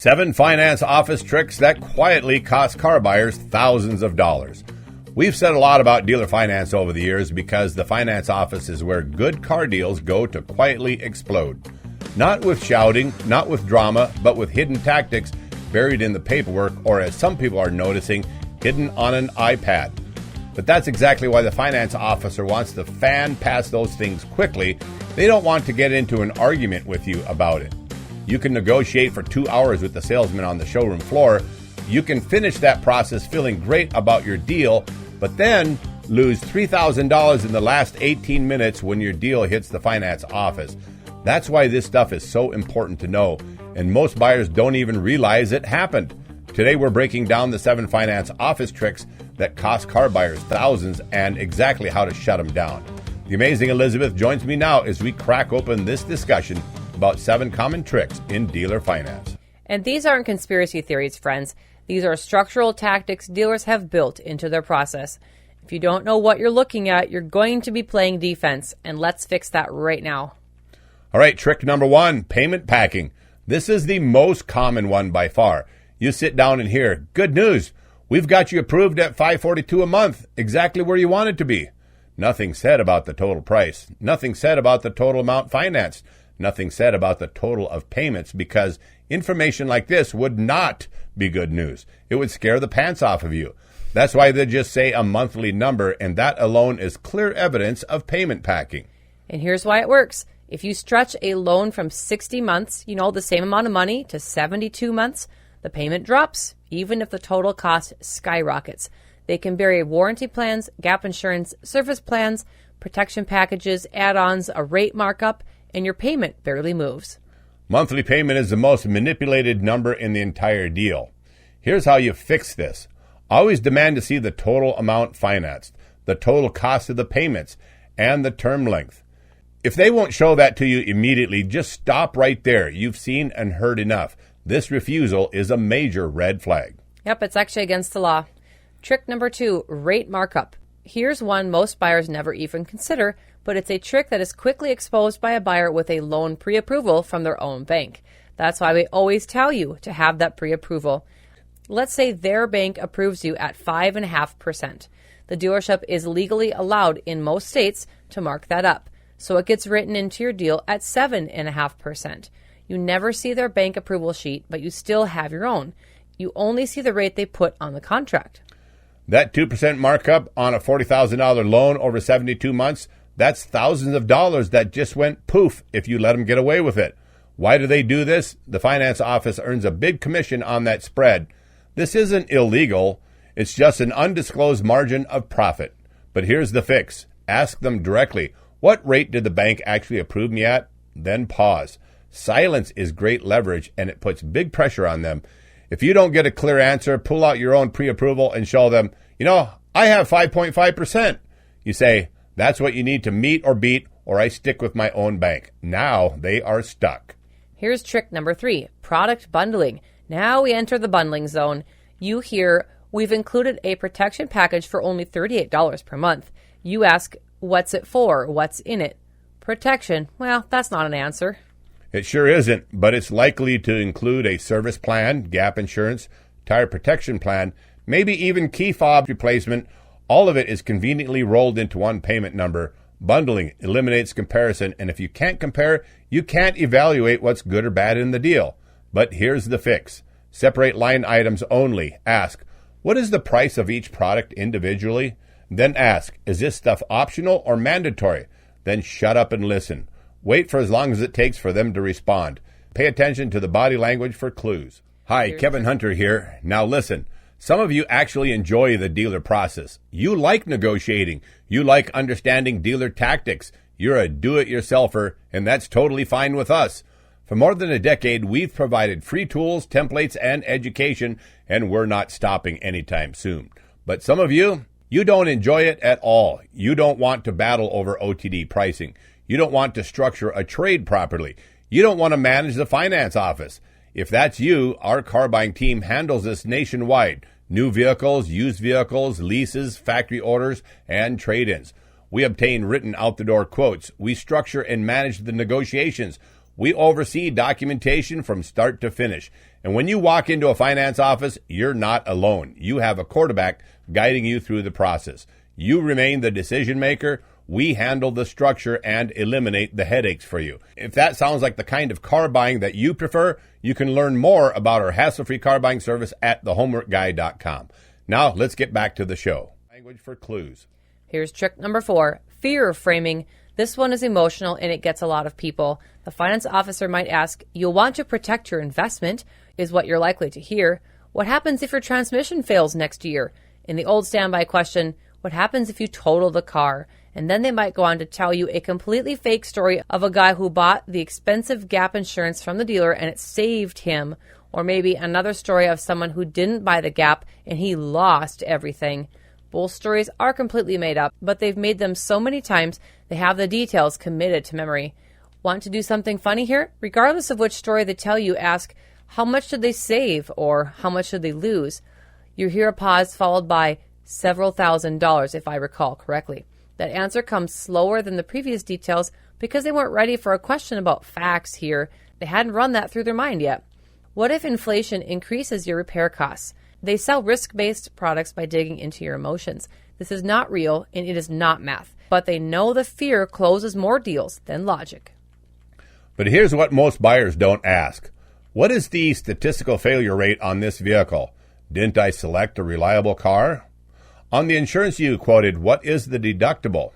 7 finance office tricks that quietly cost car buyers thousands of dollars. We've said a lot about dealer finance over the years because the finance office is where good car deals go to quietly explode. Not with shouting, not with drama, but with hidden tactics buried in the paperwork, or as some people are noticing, hidden on an iPad. But that's exactly why the finance officer wants to fan past those things quickly. They don't want to get into an argument with you about it. You can negotiate for 2 hours with the salesman on the showroom floor. You can finish that process feeling great about your deal, but then lose $3,000 in the last 18 minutes when your deal hits the finance office. That's why this stuff is so important to know, and most buyers don't even realize it happened. Today we're breaking down the 7 finance office tricks that cost car buyers thousands and exactly how to shut them down. The amazing Elizabeth joins me now as we crack open this discussion about 7 common tricks in dealer finance. And these aren't conspiracy theories, friends. These are structural tactics dealers have built into their process. If you don't know what you're looking at, you're going to be playing defense, and let's fix that right now. All right, trick number 1, payment packing. This is the most common one by far. You sit down and hear, good news, we've got you approved at $542 a month, exactly where you want it to be. Nothing said about the total price. Nothing said about the total amount financed. Nothing said about the total of payments, because information like this would not be good news. It would scare the pants off of you. That's why they just say a monthly number, and that alone is clear evidence of payment packing. And here's why it works. If you stretch a loan from 60 months, the same amount of money, to 72 months, the payment drops, even if the total cost skyrockets. They can bury warranty plans, gap insurance, service plans, protection packages, add-ons, a rate markup, and your payment barely moves. Monthly payment is the most manipulated number in the entire deal. Here's how you fix this. Always demand to see the total amount financed, the total cost of the payments, and the term length. If they won't show that to you immediately, just stop right there. You've seen and heard enough. This refusal is a major red flag. Yep, it's actually against the law. Trick number 2, rate markup. Here's one most buyers never even consider, but it's a trick that is quickly exposed by a buyer with a loan pre-approval from their own bank. That's why we always tell you to have that pre-approval. Let's say their bank approves you at 5.5%. The dealership is legally allowed in most states to mark that up, so it gets written into your deal at 7.5%. You never see their bank approval sheet, but you still have your own. You only see the rate they put on the contract. That 2% markup on a $40,000 loan over 72 months, that's thousands of dollars that just went poof if you let them get away with it. Why do they do this? The finance office earns a big commission on that spread. This isn't illegal. It's just an undisclosed margin of profit. But here's the fix. Ask them directly, what rate did the bank actually approve me at? Then pause. Silence is great leverage, and it puts big pressure on them. If you don't get a clear answer, pull out your own pre-approval and show them, I have 5.5%. You say, that's what you need to meet or beat, or I stick with my own bank. Now they are stuck. Here's trick number 3, product bundling. Now we enter the bundling zone. You hear, we've included a protection package for only $38 per month. You ask, what's it for? What's in it? Protection. Well, that's not an answer. It sure isn't, but it's likely to include a service plan, gap insurance, tire protection plan, maybe even key fob replacement. All of it is conveniently rolled into one payment number. Bundling eliminates comparison, and if you can't compare, you can't evaluate what's good or bad in the deal. But here's the fix. Separate line items only. Ask, what is the price of each product individually? Then ask, is this stuff optional or mandatory? Then shut up and listen. Wait for as long as it takes for them to respond. Pay attention to the body language for clues. Hi, Kevin Hunter here. Now listen, some of you actually enjoy the dealer process. You like negotiating. You like understanding dealer tactics. You're a do-it-yourselfer, and that's totally fine with us. For more than a decade, we've provided free tools, templates, and education, and we're not stopping anytime soon. But some of you don't enjoy it at all. You don't want to battle over OTD pricing. You don't want to structure a trade properly. You don't want to manage the finance office. If that's you, our car buying team handles this nationwide. New vehicles, used vehicles, leases, factory orders, and trade-ins. We obtain written out-the-door quotes. We structure and manage the negotiations. We oversee documentation from start to finish. And when you walk into a finance office, you're not alone. You have a quarterback guiding you through the process. You remain the decision maker. We handle the structure and eliminate the headaches for you. If that sounds like the kind of car buying that you prefer, you can learn more about our hassle-free car buying service at thehomeworkguy.com. Now, let's get back to the show. Language for clues. Here's trick number 4, fear framing. This one is emotional and it gets a lot of people. The finance officer might ask, "You'll want to protect your investment," is what you're likely to hear. "What happens if your transmission fails next year?" In the old standby question, "What happens if you total the car?" And then they might go on to tell you a completely fake story of a guy who bought the expensive gap insurance from the dealer and it saved him. Or maybe another story of someone who didn't buy the gap and he lost everything. Both stories are completely made up, but they've made them so many times they have the details committed to memory. Want to do something funny here? Regardless of which story they tell you, ask, "How much did they save?" or "How much did they lose?" You hear a pause followed by "several $1,000s, if I recall correctly. That answer comes slower than the previous details because they weren't ready for a question about facts here. They hadn't run that through their mind yet. What if inflation increases your repair costs? They sell risk-based products by digging into your emotions. This is not real and it is not math, but they know the fear closes more deals than logic. But here's what most buyers don't ask. What is the statistical failure rate on this vehicle? Didn't I select a reliable car? On the insurance you quoted, what is the deductible?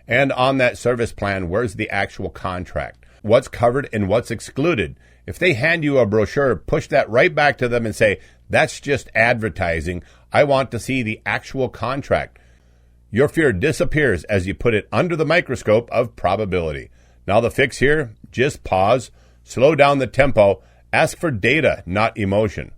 And on that service plan, where's the actual contract? What's covered and what's excluded? If they hand you a brochure, push that right back to them and say, "That's just advertising. I want to see the actual contract." Your fear disappears as you put it under the microscope of probability. Now the fix here, just pause, slow down the tempo, ask for data, not emotion.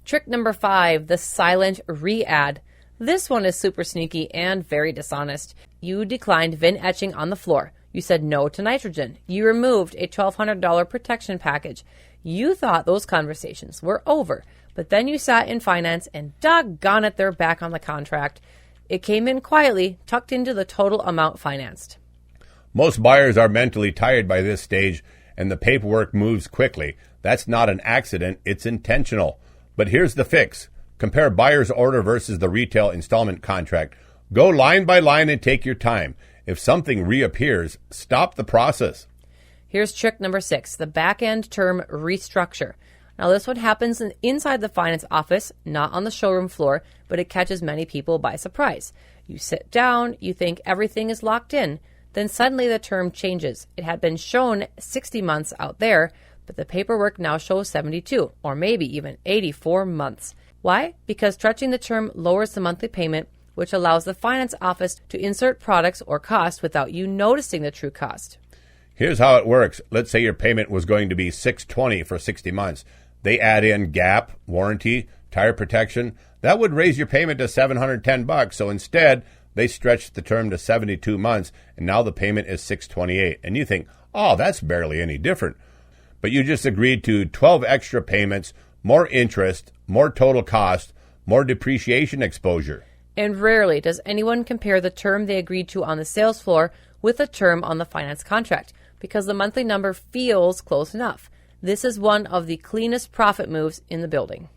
Trick number 5, the silent re-add. This one is super sneaky and very dishonest. You declined VIN etching on the floor. You said no to nitrogen. You removed a $1,200 protection package. You thought those conversations were over, but then you sat in finance and doggone it, they're back on the contract. It came in quietly, tucked into the total amount financed. Most buyers are mentally tired by this stage, and the paperwork moves quickly. That's not an accident, it's intentional. But here's the fix. Compare buyer's order versus the retail installment contract. Go line by line and take your time. If something reappears, stop the process. Here's trick number 6, the back-end term restructure. Now this one happens inside the finance office, not on the showroom floor, but it catches many people by surprise. You sit down, you think everything is locked in. Then suddenly the term changes. It had been shown 60 months out there, but the paperwork now shows 72, or maybe even 84 months. Why? Because stretching the term lowers the monthly payment, which allows the finance office to insert products or costs without you noticing the true cost. Here's how it works. Let's say your payment was going to be $620 for 60 months. They add in gap, warranty, tire protection. That would raise your payment to $710. So instead, they stretched the term to 72 months, and now the payment is $628. And you think, oh, that's barely any different. But you just agreed to 12 extra payments, more interest, more total cost, more depreciation exposure. And rarely does anyone compare the term they agreed to on the sales floor with the term on the finance contract, because the monthly number feels close enough. This is one of the cleanest profit moves in the building.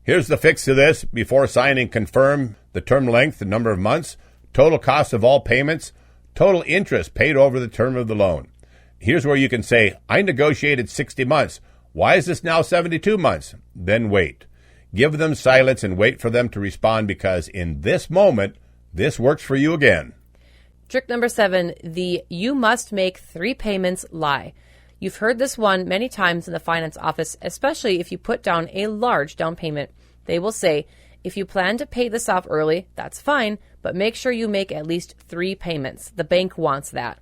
Here's the fix to this. Before signing, confirm the term length, the number of months, total cost of all payments, total interest paid over the term of the loan. Here's where you can say, I negotiated 60 months. Why is this now 72 months? Then wait. Give them silence and wait for them to respond, because in this moment, this works for you again. Trick number 7, the "you must make 3 payments" lie. You've heard this one many times in the finance office, especially if you put down a large down payment. They will say, if you plan to pay this off early, that's fine, but make sure you make at least 3 payments. The bank wants that.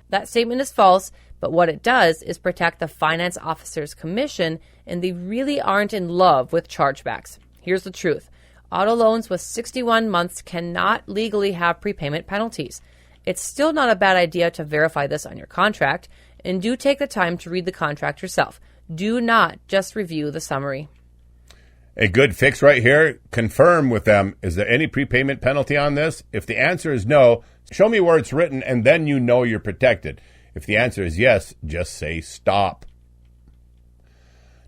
That statement is false, but what it does is protect the finance officer's commission, and they really aren't in love with chargebacks. Here's the truth. Auto loans with 61 months cannot legally have prepayment penalties. It's still not a bad idea to verify this on your contract, and do take the time to read the contract yourself. Do not just review the summary. A good fix right here. Confirm with them, is there any prepayment penalty on this? If the answer is no, show me where it's written, and then you know you're protected. If the answer is yes, just say stop.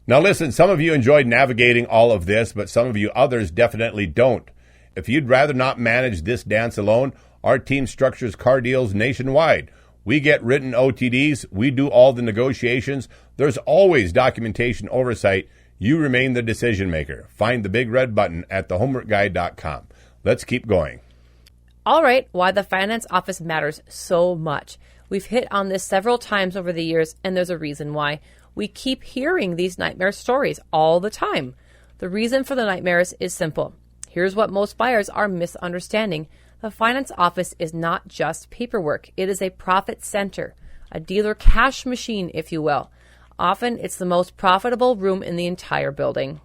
Now listen, some of you enjoyed navigating all of this, but some of you others definitely don't. If you'd rather not manage this dance alone, our team structures car deals nationwide. We get written OTDs. We do all the negotiations. There's always documentation oversight. You remain the decision maker. Find the big red button at thehomeworkguy.com. Let's keep going. All right, why the finance office matters so much. We've hit on this several times over the years, and there's a reason why. We keep hearing these nightmare stories all the time. The reason for the nightmares is simple. Here's what most buyers are misunderstanding. The finance office is not just paperwork. It is a profit center, a dealer cash machine, if you will. Often, it's the most profitable room in the entire building.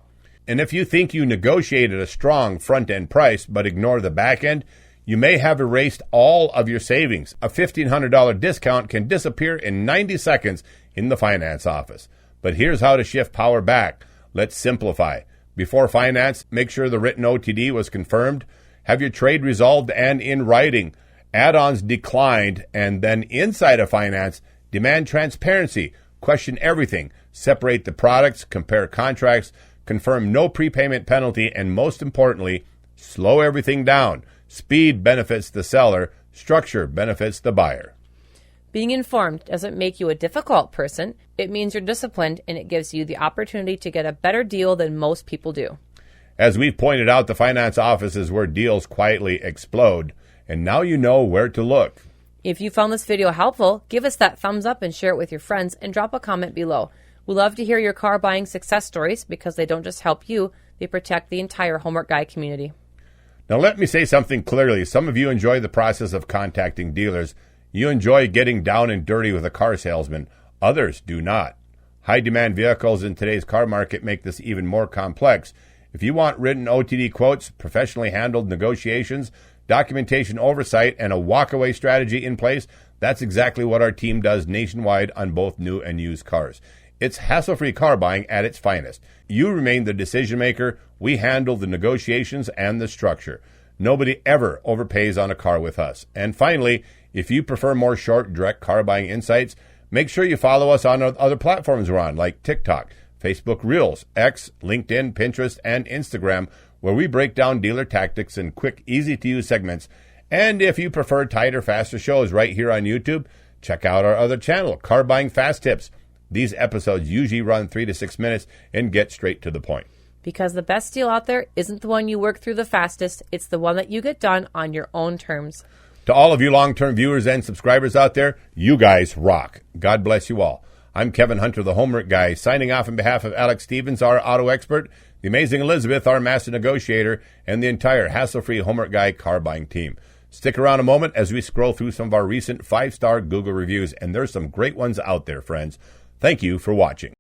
And if you think you negotiated a strong front-end price but ignore the back end, you may have erased all of your savings. A $1,500 discount can disappear in 90 seconds in the finance office. But here's how to shift power back. Let's simplify. Before finance, make sure the written OTD was confirmed. Have your trade resolved and in writing. Add-ons declined, and then inside of finance, demand transparency. Question everything. Separate the products, compare contracts, confirm no prepayment penalty, and most importantly, slow everything down. Speed benefits the seller. Structure benefits the buyer. Being informed doesn't make you a difficult person. It means you're disciplined, and it gives you the opportunity to get a better deal than most people do. As we've pointed out, the finance office is where deals quietly explode, and now you know where to look. If you found this video helpful, give us that thumbs up and share it with your friends, and drop a comment below. We love to hear your car buying success stories because they don't just help you, they protect the entire Homework Guy community. Now let me say something clearly. Some of you enjoy the process of contacting dealers. You enjoy getting down and dirty with a car salesman. Others do not. High demand vehicles in today's car market make this even more complex. If you want written OTD quotes, professionally handled negotiations, documentation oversight, and a walkaway strategy in place, that's exactly what our team does nationwide on both new and used cars. It's hassle-free car buying at its finest. You remain the decision maker. We handle the negotiations and the structure. Nobody ever overpays on a car with us. And finally, if you prefer more short, direct car buying insights, make sure you follow us on other platforms we're on, like TikTok, Facebook Reels, X, LinkedIn, Pinterest, and Instagram, where we break down dealer tactics in quick, easy-to-use segments. And if you prefer tighter, faster shows right here on YouTube, check out our other channel, Car Buying Fast Tips. These episodes usually run 3 to 6 minutes and get straight to the point. Because the best deal out there isn't the one you work through the fastest, it's the one that you get done on your own terms. To all of you long-term viewers and subscribers out there, you guys rock. God bless you all. I'm Kevin Hunter, the Homework Guy, signing off on behalf of Alex Stevens, our auto expert, the amazing Elizabeth, our master negotiator, and the entire hassle-free Homework Guy car buying team. Stick around a moment as we scroll through some of our recent 5-star Google reviews, and there's some great ones out there, friends. Thank you for watching.